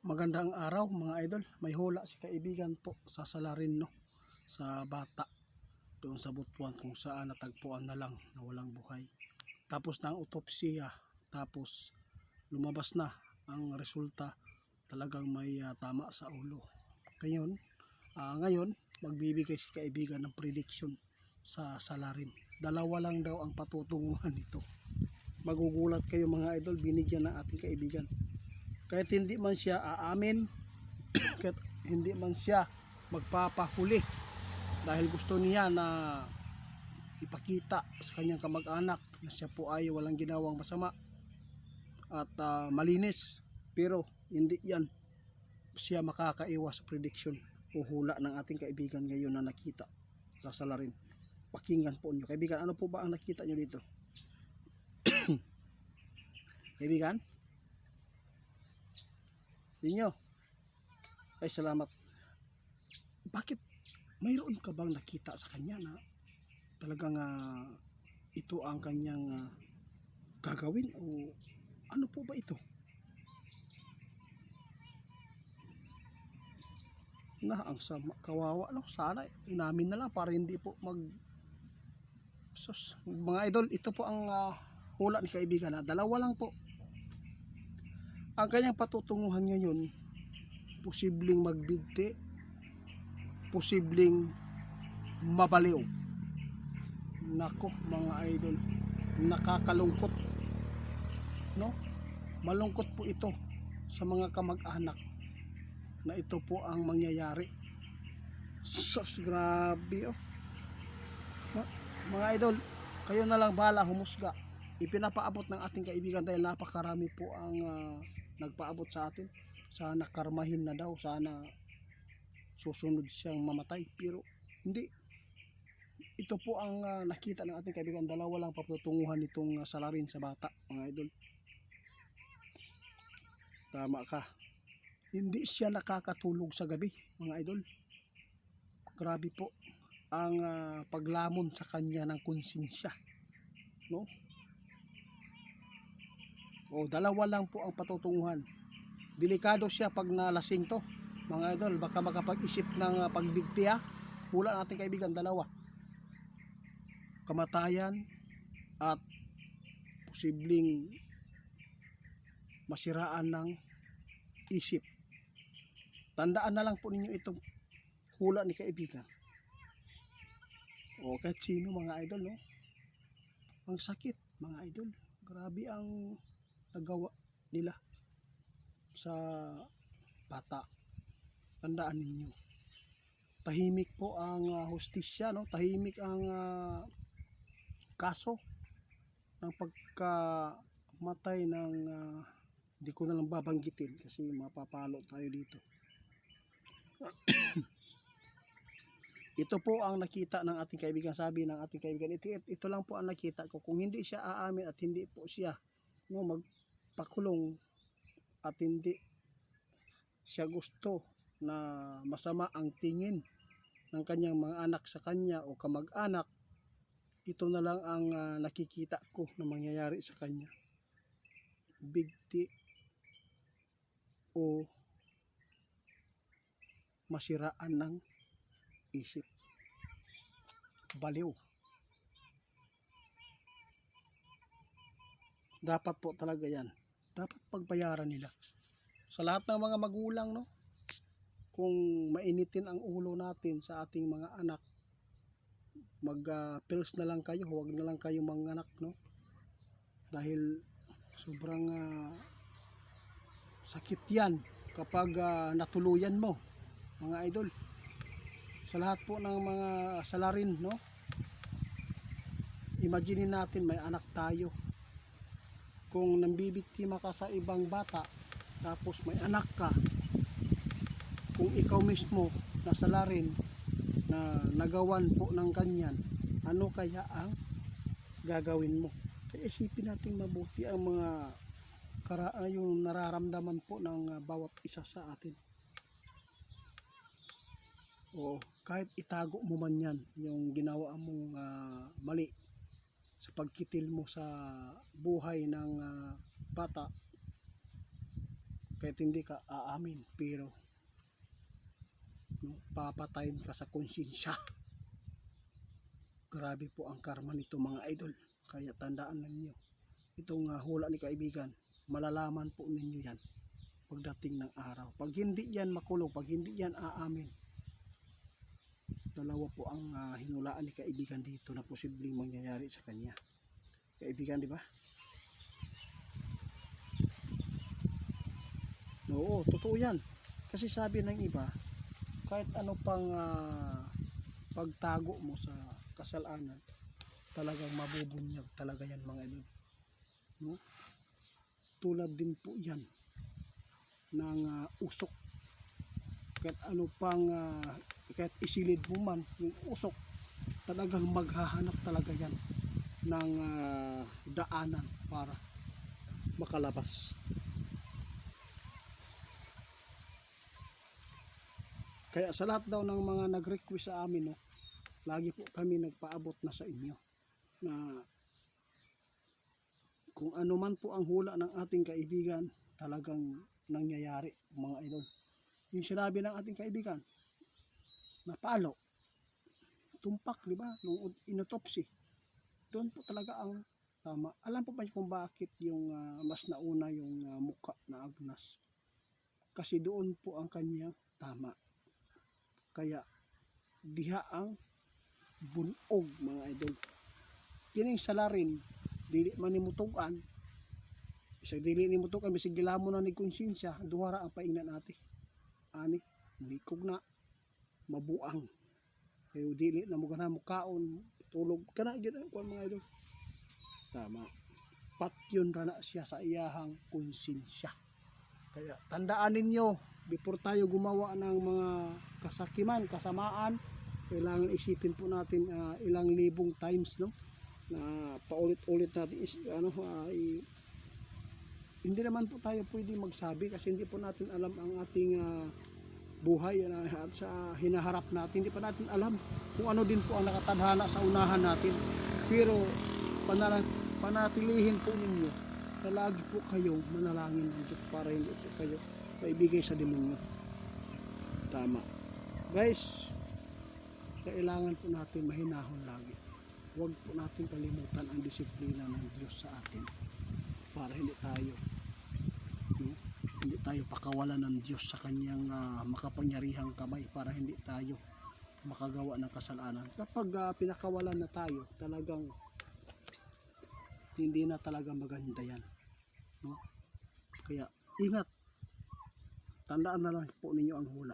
Magandang araw mga idol. May hula si kaibigan po sa salarin, no, sa bata doon sa Butuan kung saan natagpuan na lang na walang buhay. Tapos ng autopsya, tapos lumabas na ang resulta, talagang may tama sa ulo. Ngayon magbibigay si kaibigan ng prediction sa salarin. Dalawa lang daw ang patutunguhan nito. Magugulat kayo mga idol, binigyan ng ating kaibigan. Kahit hindi man siya aamin, kahit hindi man siya magpapahuli, dahil gusto niya na ipakita sa kanyang kamag-anak na siya po ay walang ginawang masama at malinis, pero hindi yan siya makakaiwas sa prediction o hula ng ating kaibigan ngayon na nakita sa salarin. Pakinggan po niyo kaibigan, ano po ba ang nakita niyo dito? Kaibigan, inyo. Ay, salamat. Bakit mayroon ka bang nakita sa kanya na talagang ito ang kanyang gagawin o ano po ba ito? Ang sama, kawawa, no? Sana inamin na lang para hindi po mga idol, ito po ang hula ni kaibigan na dalawa lang po ang kanyang patutunguhan ngayon. Posibleng magbigti, posibleng mabaliw. Nako mga idol, nakakalungkot, no? Malungkot po ito sa mga kamag-anak na ito po ang mangyayari. Sus, grabe, oh. Mga idol, kayo na lang bahala humusga. Ipinapaabot ng ating kaibigan dahil napakarami po ang nagpaabot sa atin. Sana karmahin na daw, sana susunod siyang mamatay, pero hindi. Ito po ang nakita ng ating kaibigan. Dalawa lang patutunguhan nitong salarin sa bata, mga idol. Tama ka, hindi siya nakakatulog sa gabi, mga idol. Grabe po ang paglamon sa kanya ng konsensya, no? Dalawa lang po ang patutunguhan. Delikado siya pag nalasing to, mga idol. Baka makapag-isip ng pagbigti. Hula natin kaibigan, dalawa: kamatayan at posibleng masiraan ng isip. Tandaan na lang po ninyo itong hula ni kaibigan. Kahit sino, mga idol, no? Ang sakit, mga idol. Grabe ang nagawa nila sa bata. Tandaan ninyo, tahimik po ang hustisya, no? Tahimik ang kaso ng pagkamatay ng hindi ko na lang babanggitin kasi mapapalo tayo dito. Ito po ang nakita ng ating kaibigan. Sabi ng ating kaibigan, ito lang po ang nakita ko. Kung hindi siya aamin at hindi po siya, no, magpakulong at hindi siya gusto na masama ang tingin ng kanyang mga anak sa kanya o kamag-anak, ito na lang ang nakikita ko na mangyayari sa kanya: bigti o masiraan ng isip. Baliw. Dapat po talaga yan, dapat pagbayaran nila sa lahat ng mga magulang, no? Kung mainitin ang ulo natin sa ating mga anak, mag-pills na lang kayo, huwag na lang kayo manganak, no? Dahil sobrang sakit yan kapag natuluyan mo, mga idol. Sa lahat po ng mga salarin, no? Imagine natin may anak tayo. Kung nambibiktima ka sa ibang bata, tapos may anak ka, kung ikaw mismo nasa salarin na nagawan po ng ganyan, ano kaya ang gagawin mo? Kaya isipin natin mabuti ang mga yung nararamdaman po ng bawat isa sa atin. Kahit itago mo man yan, yung ginawa mong mali sa pagkitil mo sa buhay ng bata, kahit hindi ka aamin, pero no, papatayin ka sa konsensya. Grabe po ang karma nito mga idol. Kaya tandaan ninyo, itong hula ni kaibigan, malalaman po ninyo yan pagdating ng araw. Pag hindi yan makulong, pag hindi yan aamin, dalawa po ang hinulaan ni kaibigan dito na posibleng mangyayari sa kanya. Kaibigan, di ba? Oo, totoo yan. Kasi sabi ng iba, kahit ano pang pagtago mo sa kasalanan, talagang mabubunyag talaga yan mga idol. No? Tulad din po yan ng usok. Kahit ano pang kahit isilid mo man yung usok, talagang maghahanap talaga yan ng daanan para makalabas. Kaya sa lahat daw ng mga nag-request sa amin, no, lagi po kami nagpaabot na sa inyo na kung ano man po ang hula ng ating kaibigan, talagang nangyayari mga idol. Yung sinabi ng ating kaibigan na palo, tumpak, di ba? Nung inotopsy, doon po talaga ang tama. Alam po ba kung bakit yung mas nauna yung muka na agnas? Kasi doon po ang kanyang tama. Kaya diha ang bunog mga idol. Kining salarin dili man nimutugan, bisag dili nimutugan, bisag gilamo na ni konsensya, duwara ang paingnan nati. Ani muhikog na, mabuang. Kaya dili na mo ganahan mo kaon, tulog kana gyud ang mga idol. Tama. Patyon ra na siya sa iyahang konsensya. Kaya tandaan ninyo, before tayo gumawa ng mga kasakiman, kasamaan, kailangan isipin po natin ilang libong times, no, na paulit-ulit natin hindi naman po tayo pwede magsabi kasi hindi po natin alam ang ating buhay at sa hinaharap natin. Hindi pa natin alam kung ano din po ang nakatadhana sa unahan natin, pero panatilihin po ninyo na lagi po kayong manalangin ng Diyos para hindi po kayo maibigay sa demonyo. Tama guys, kailangan po natin mahinahon lagi. Huwag po natin kalimutan ang disiplina ng Diyos sa atin para hindi tayo pakawalan ng Diyos sa kanyang makapangyarihang kamay, para hindi tayo makagawa ng kasalanan. Kapag pinakawalan na tayo, talagang hindi na talaga maganda yan, no? Kaya ingat, tandaan na lang po ninyo ang hula.